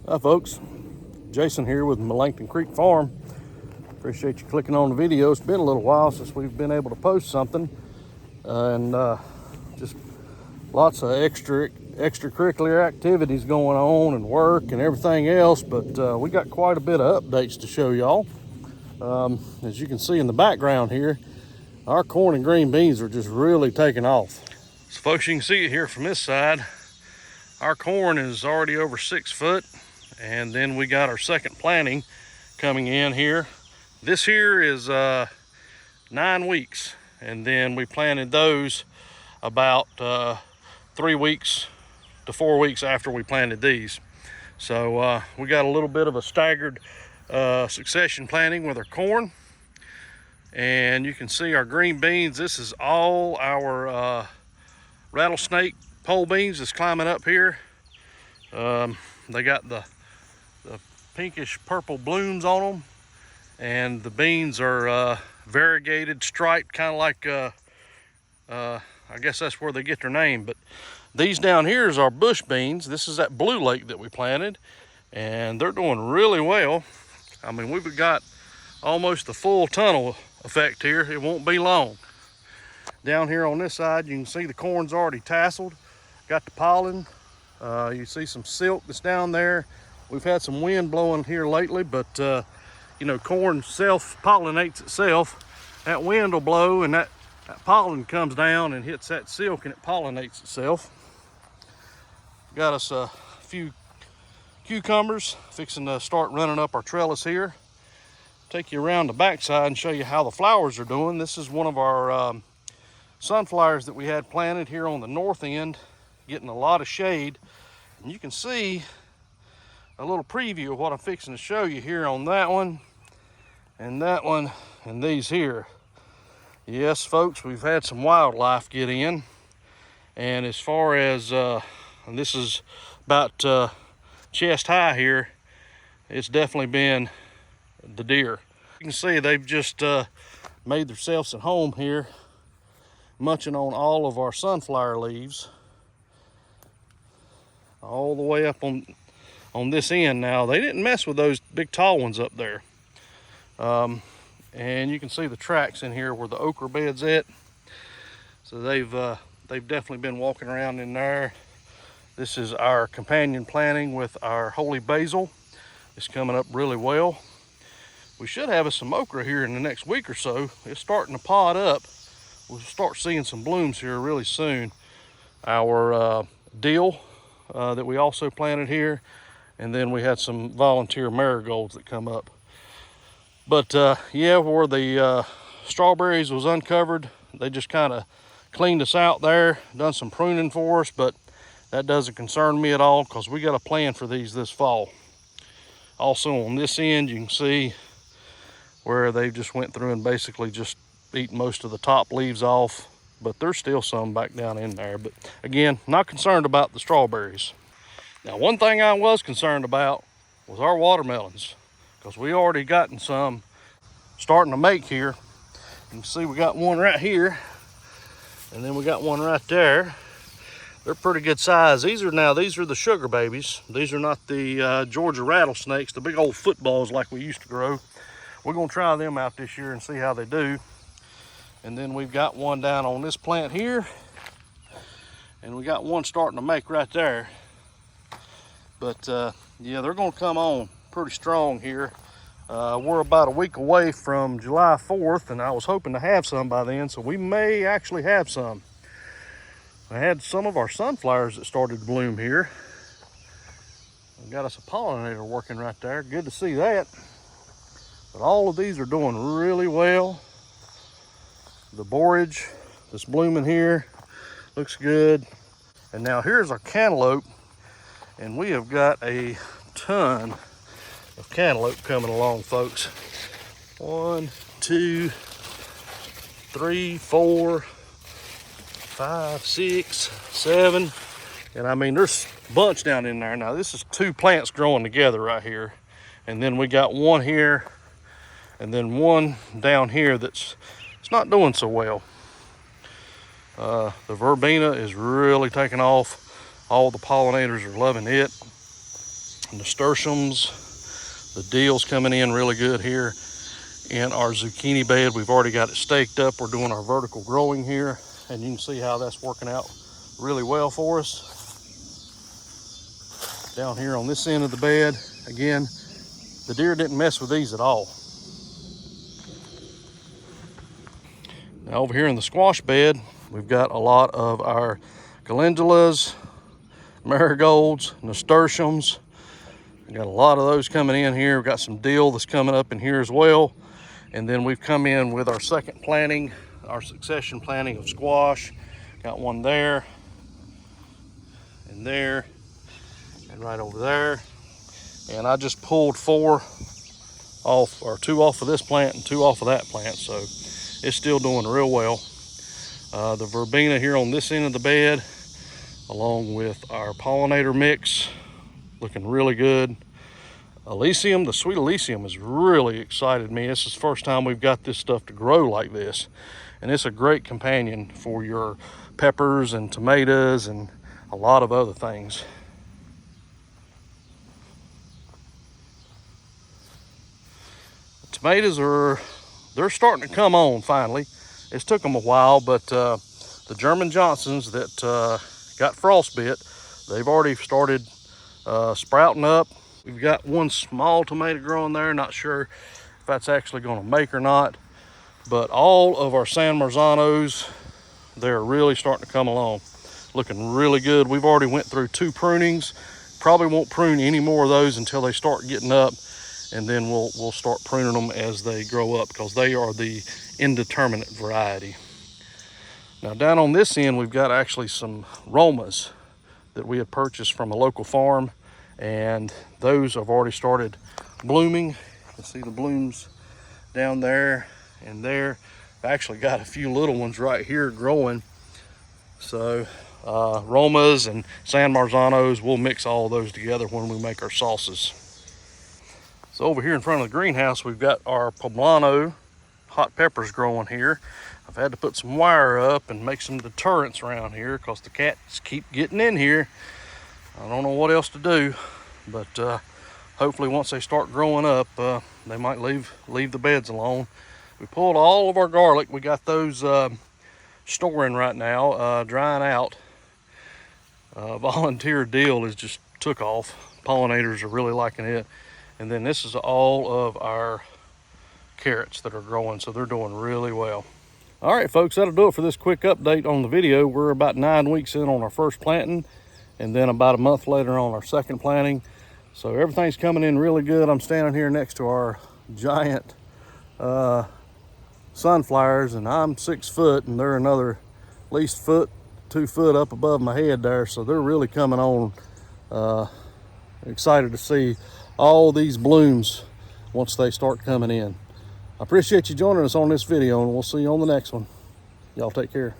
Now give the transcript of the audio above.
Hi folks, Jason here with Melons Creek Farm. Appreciate you clicking on the video. It's been a little while since we've been able to post something, and just lots of extracurricular activities going on and work and everything else, but we got quite a bit of updates to show y'all. As you can see in the background here, our corn and green beans are just really taking off. So folks, you can see it here from this side. Our corn is already over 6 foot. And then we got our second planting coming in here. This here is 9 weeks. And then we planted those about 3 weeks to 4 weeks after we planted these. So we got a little bit of a staggered succession planting with our corn. And you can see our green beans. This is all our rattlesnake pole beans that's climbing up here. They got the pinkish purple blooms on them, and the beans are variegated, striped, kind of like I guess that's where they get their name. But these down here is our bush beans. This is that blue lake that we planted, and they're doing really well. I mean, we've got almost the full tunnel effect here. It won't be long. Down here on this side, you can see the corn's already tasseled, got the pollen. You see some silk that's down there. We've had some wind blowing here lately, but you know, corn self-pollinates itself. That wind will blow and that pollen comes down and hits that silk and it pollinates itself. Got us a few cucumbers, fixing to start running up our trellis here. Take you around the backside and show you how the flowers are doing. This is one of our sunflowers that we had planted here on the north end, getting a lot of shade. And you can see a little preview of what I'm fixing to show you here on that one and these here. Yes folks, we've had some wildlife get in, and as far as and this is about chest high here, it's definitely been the deer. You can see they've just made themselves at home here, munching on all of our sunflower leaves all the way up on this end. Now, they didn't mess with those big tall ones up there. And you can see the tracks in here where the okra bed's at. So they've definitely been walking around in there. This is our companion planting with our holy basil. It's coming up really well. We should have us some okra here in the next week or so. It's starting to pod up. We'll start seeing some blooms here really soon. Our dill that we also planted here. And then we had some volunteer marigolds that come up. But yeah, where the strawberries was uncovered, they just kind of cleaned us out there, done some pruning for us, but that doesn't concern me at all because we got a plan for these this fall. Also on this end, you can see where they just went through and basically just eat most of the top leaves off, but there's still some back down in there. But again, not concerned about the strawberries. Now, one thing I was concerned about was our watermelons, because we already gotten some starting to make here. You can see we got one right here, and then we got one right there. They're pretty good size. These are the sugar babies. These are not the Georgia rattlesnakes, the big old footballs like we used to grow. We're gonna try them out this year and see how they do. And then we've got one down on this plant here, and we got one starting to make right there. But yeah, they're gonna come on pretty strong here. We're about a week away from July 4th, and I was hoping to have some by then, so we may actually have some. I had some of our sunflowers that started to bloom here. We got us a pollinator working right there. Good to see that. But all of these are doing really well. The borage that's blooming here looks good. And now here's our cantaloupe. And we have got a ton of cantaloupe coming along, folks. 1, 2, 3, 4, 5, 6, 7. And I mean, there's a bunch down in there. Now, this is 2 plants growing together right here. And then we got one here, and then one down here it's not doing so well. The verbena is really taking off. All the pollinators are loving it. nasturtiums. The dill's coming in really good here in our zucchini bed. We've already got it staked up. We're doing our vertical growing here, and you can see how that's working out really well for us. Down here on this end of the bed, again, the deer didn't mess with these at all. Now over here in the squash bed, we've got a lot of our calendulas, marigolds, nasturtiums. We got a lot of those coming in here. We've got some dill that's coming up in here as well. And then we've come in with our second planting, our succession planting of squash. Got one there, and there, and right over there. And I just pulled 4 off, or 2 off of this plant and 2 off of that plant, so it's still doing real well. The verbena here on this end of the bed, along with our pollinator mix, looking really good. Alyssum, the sweet alyssum has really excited me. This is the first time we've got this stuff to grow like this, and it's a great companion for your peppers and tomatoes and a lot of other things. Tomatoes they're starting to come on finally. It's took them a while, but the German Johnsons that got frostbit, they've already started sprouting up. We've got one small tomato growing there, not sure if that's actually going to make or not, but all of our San Marzanos, they're really starting to come along, looking really good. We've already went through 2 prunings. Probably won't prune any more of those until they start getting up, and then we'll start pruning them as they grow up, because they are the indeterminate variety. Now down on this end, we've got actually some Romas that we had purchased from a local farm, and those have already started blooming. You can see the blooms down there and there. I've actually got a few little ones right here growing. So Romas and San Marzanos, we'll mix all those together when we make our sauces. So over here in front of the greenhouse, we've got our poblano hot peppers growing here. I've had to put some wire up and make some deterrents around here because the cats keep getting in here. I don't know what else to do, but hopefully once they start growing up, they might leave the beds alone. We pulled all of our garlic. We got those storing right now, drying out. Volunteer dill is just took off. Pollinators are really liking it. And then this is all of our carrots that are growing, so they're doing really well. All right, folks, that'll do it for this quick update on the video. We're about 9 weeks in on our first planting, and then about a month later on our second planting. So everything's coming in really good. I'm standing here next to our giant sunflowers, and I'm 6 foot, and they're another at least 2 foot up above my head there. So they're really coming on. Excited to see all these blooms once they start coming in. I appreciate you joining us on this video, and we'll see you on the next one. Y'all take care.